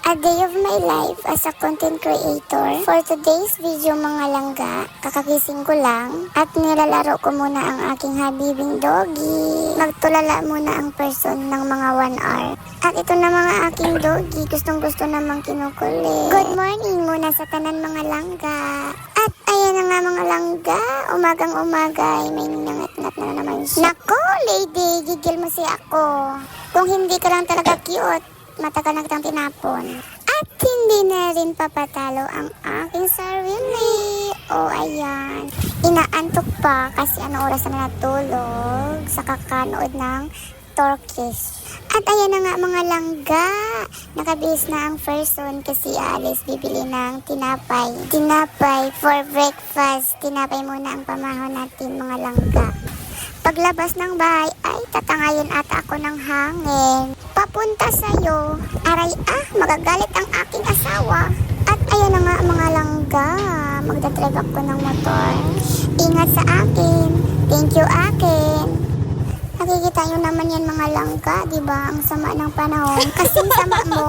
A day of my life as a content creator. For today's video mga langga, kakagising ko lang at nilalaro ko muna ang aking habibing doggy. Magtulala muna ang person ng mga 1 hour. At ito na mga aking doggy, gustong gusto namang kinukulit. Good morning muna sa tanan mga langga. At ayan na nga mga langga, umagang umaga ay may nangat-ngat na naman siya. Nako lady, gigil mo siya ako. Kung hindi ka lang talaga cute, matagal na kitang tinapon. At hindi na rin papatalo ang aking sarili. O ayan. Inaantok pa kasi ano oras na natulog sa kakanood ng Turkish. At ayan na nga mga langga. Nakabihis na ang person kasi aalis bibili ng tinapay. Tinapay for breakfast. Tinapay muna ang pamahon natin mga langga. Paglabas ng bahay ay tatangayin ata ako ng hangin. Papunta sa'yo. Aray magagalit ang aking asawa. At ayan na nga mga langga. Magdadrive ako ng motor. Ingat sa akin. Thank you akin. Nakikita nyo naman yan mga langga, diba? Ang sama ng panahon. Kasing sama mo.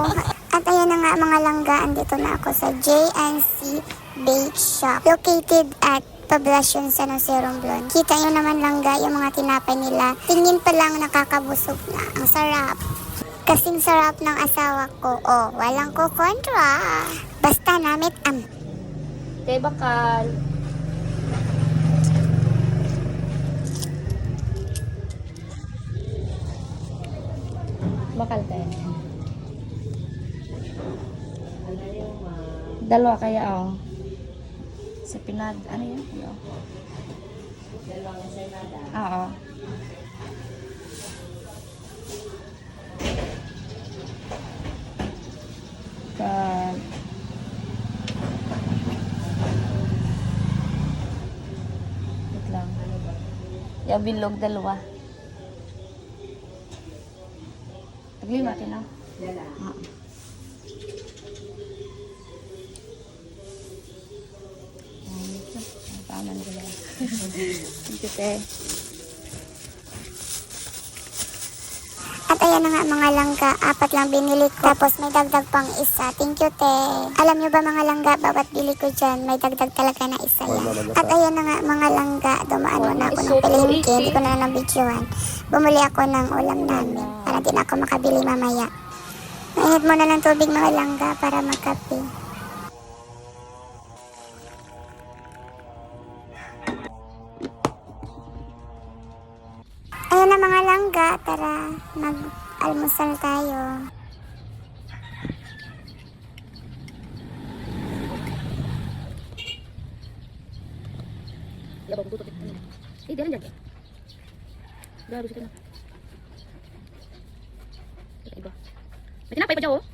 At ayan na nga mga langga. Andito na ako sa JNC Bake Shop. Located at Poblacion San Jose Romblon. Kita nyo naman langga yung mga tinapay nila. Tingin pa lang nakakabusog na. Ang sarap. Kasing sarap ng asawa ko. Oh, walang kukontra. Basta namit am. Te bakal. Bakal te. Dalawa kaya oh. Sa pinag, ano yun? Yo. Dalawang ensaymada. Oo. God. Wait lang. Yung bilog dalawa. Taglima natin na. Oo. Paman ko lang. Thank you, te. At ayan na nga mga langga, 4 lang binili ko. Tapos may dagdag pang isa. Thank you, te. Alam nyo ba mga langga, bawat bili ko dyan, may dagdag talaga na isa lang. At ayan na nga mga langga, dumaan muna ako ng palengke. Hindi ko na nabidyoan. Bumuli ako ng ulam namin para din ako makabili mamaya. Mainit muna ng tubig mga langga para magkape. Ayan na mga langga, tara, mag-almusal tayo. Ya bago tutup ito. Di rin dyan. Garo siya na. Ito iba. May tinapay pa dyan oh.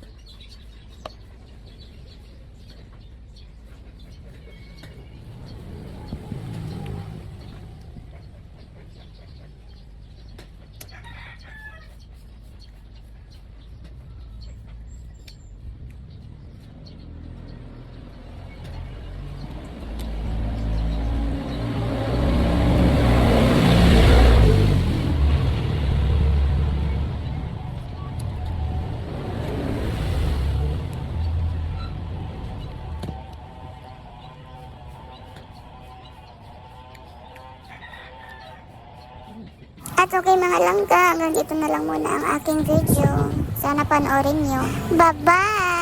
At okay mga langga, hanggang dito na lang muna ang aking video. Sana panoorin nyo. Bye-bye!